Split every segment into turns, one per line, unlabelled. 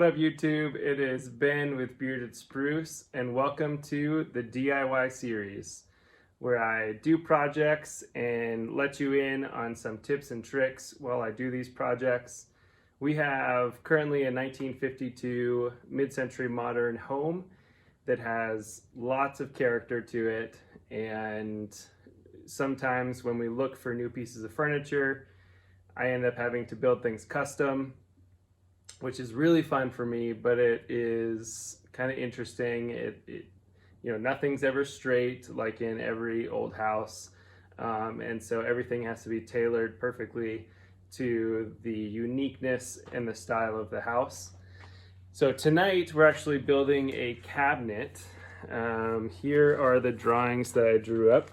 up, YouTube? It is Ben with Bearded Spruce, and welcome to the DIY series, where I do projects and let you in on some tips and tricks while I do these projects. We have currently a 1952 mid-century modern home that has lots of character to it, and sometimes when we look for new pieces of furniture, I end up having to build things custom, which is really fun for me, but it is kind of interesting. Nothing's ever straight like in every old house, and so everything has to be tailored perfectly to the uniqueness and the style of the house. So tonight we're actually building a cabinet. Here are the drawings that I drew up,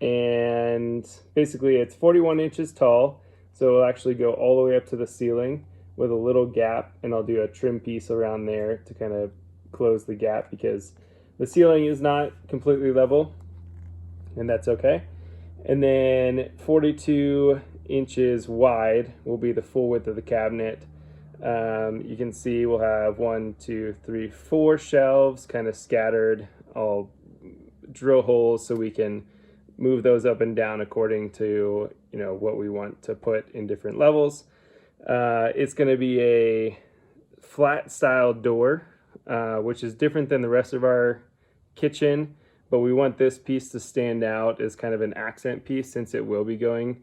and basically it's 41 inches tall, so it'll actually go all the way up to the ceiling with a little gap, and I'll do a trim piece around there to kind of close the gap because the ceiling is not completely level, and that's okay. And then 42 inches wide will be the full width of the cabinet. You can see we'll have 4 shelves kind of scattered. I'll drill holes so we can move those up and down according to what we want to put in different levels. It's going to be a flat style door, which is different than the rest of our kitchen, but we want this piece to stand out as kind of an accent piece since it will be going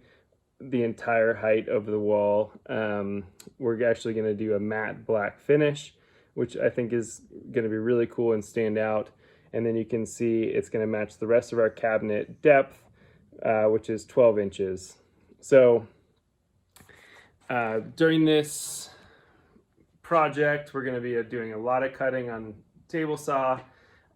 the entire height of the wall. We're actually going to do a matte black finish, which I think is going to be really cool and stand out. And then you can see it's going to match the rest of our cabinet depth, which is 12 inches. So during this project, we're going to be doing a lot of cutting on table saw,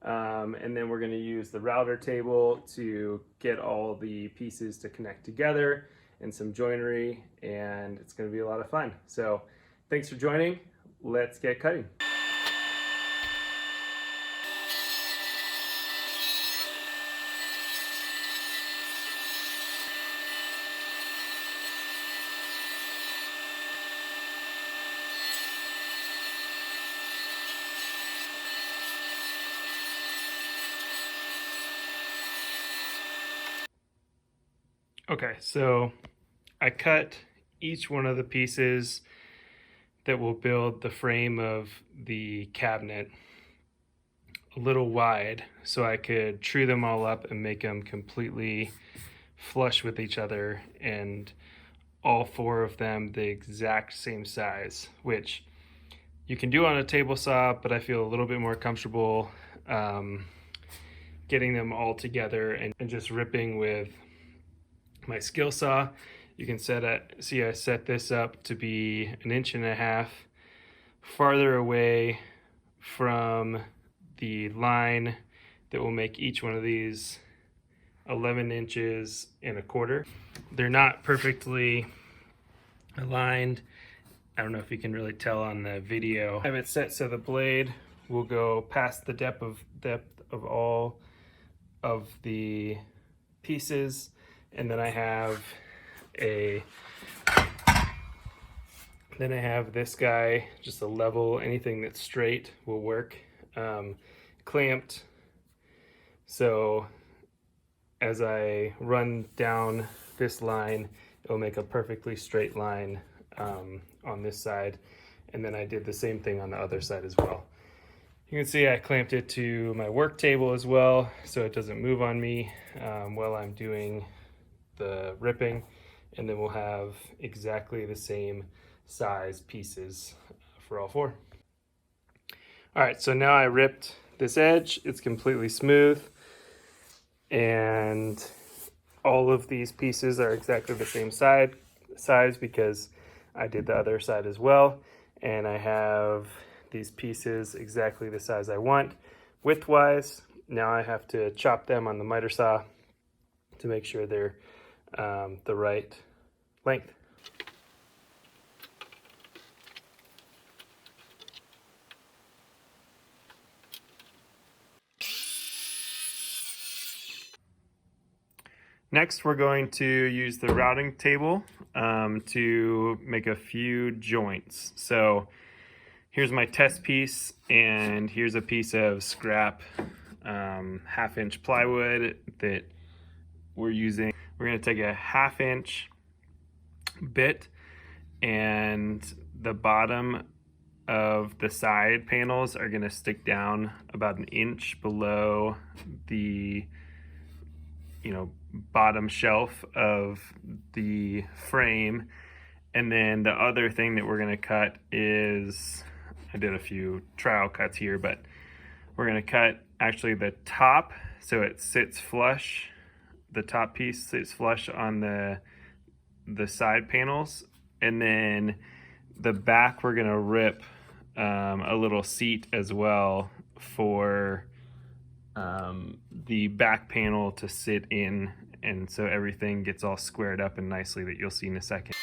and then we're going to use the router table to get all the pieces to connect together and some joinery, and it's going to be a lot of fun. So thanks for joining. Let's get cutting. Okay, so I cut each one of the pieces that will build the frame of the cabinet a little wide so I could true them all up and make them completely flush with each other, and all 4 of them the exact same size, which you can do on a table saw, but I feel a little bit more comfortable getting them all together and just ripping with my skill saw. You can see I set this up to be 1.5 inches farther away from the line that will make each one of these 11 inches and a quarter. They're not perfectly aligned. I don't know if you can really tell on the video. I have it set so the blade will go past the depth of all of the pieces. And then I have this guy, just a level, anything that's straight will work, clamped. So as I run down this line, it'll make a perfectly straight line on this side. And then I did the same thing on the other side as well. You can see I clamped it to my work table as well, so it doesn't move on me while I'm doing the ripping, and then we'll have exactly the same size pieces for all 4. All right, so now I ripped this edge. It's completely smooth, and all of these pieces are exactly the same size because I did the other side as well, and I have these pieces exactly the size I want width-wise. Now I have to chop them on the miter saw to make sure they're the right length. Next, we're going to use the routing table to make a few joints. So Here's my test piece, and here's a piece of scrap 1/2-inch plywood that we're using. We're going to take a 1/2-inch bit, and the bottom of the side panels are going to stick down about 1 inch below the bottom shelf of the frame. And then the other thing that we're going to cut is, I did a few trial cuts here, but we're going to cut actually the top so it sits flush. The top piece sits flush on the side panels, and then the back we're going to rip a little seat as well for the back panel to sit in, and so everything gets all squared up and nicely, that you'll see in a second.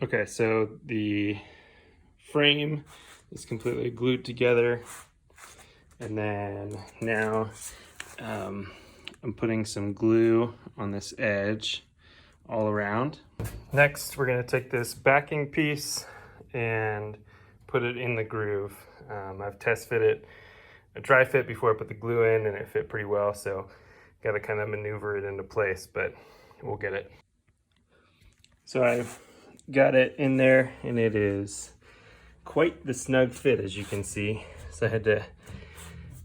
Okay, so the frame is completely glued together, and then now I'm putting some glue on this edge all around. Next, we're going to take this backing piece and put it in the groove. I've test fitted a dry fit before I put the glue in, and it fit pretty well, so got to kind of maneuver it into place, but we'll get it. So I've got it in there, and it is quite the snug fit, as you can see. So I had to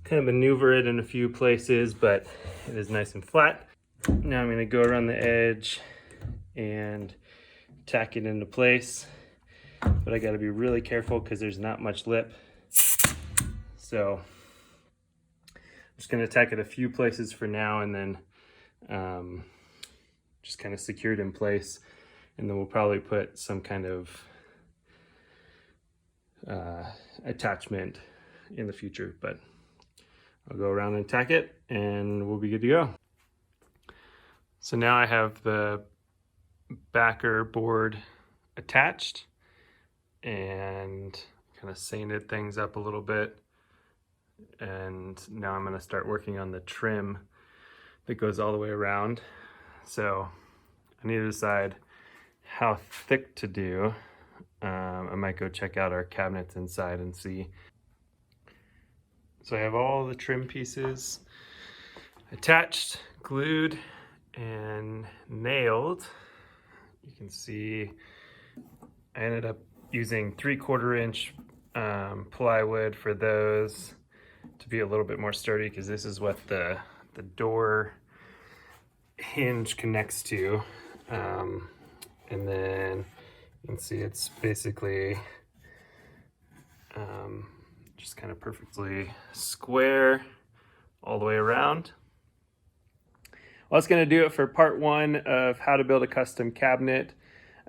kind of maneuver it in a few places, but it is nice and flat. Now I'm going to go around the edge and tack it into place, but I got to be really careful because there's not much lip. So I'm just going to tack it a few places for now, and then just kind of secure it in place. And then we'll probably put some kind of attachment in the future, but I'll go around and tack it and we'll be good to go. So now I have the backer board attached and kind of sanded things up a little bit. And now I'm going to start working on the trim that goes all the way around. So I need to decide how thick to do. I might go check out our cabinets inside and see. So I have all the trim pieces attached, glued, and nailed. You can see I ended up using 3/4 inch plywood for those to be a little bit more sturdy, because this is what the door hinge connects to. And then you can see it's basically just kind of perfectly square all the way around. Well, that's going to do it for part 1 of how to build a custom cabinet.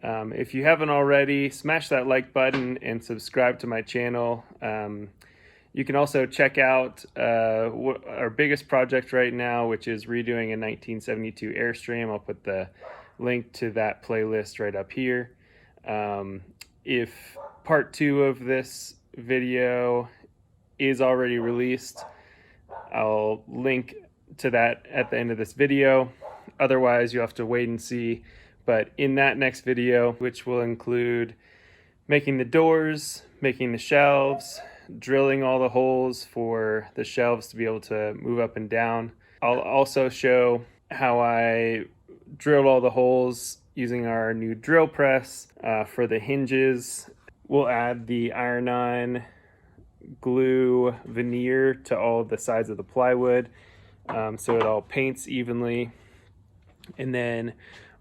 If you haven't already, smash that like button and subscribe to my channel. You can also check out our biggest project right now, which is redoing a 1972 Airstream. I'll put the link to that playlist right up here. If part 2 of this video is already released, I'll link to that at the end of this video. Otherwise, you have to wait and see. But in that next video, which will include making the doors, making the shelves, drilling all the holes for the shelves to be able to move up and down. I'll also show how I drilled all the holes using our new drill press for the hinges. We'll add the iron-on glue veneer to all the sides of the plywood so it all paints evenly. And then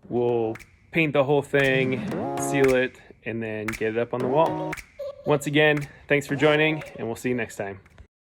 we'll paint the whole thing, seal it, and then get it up on the wall. Once again, thanks for joining, and we'll see you next time.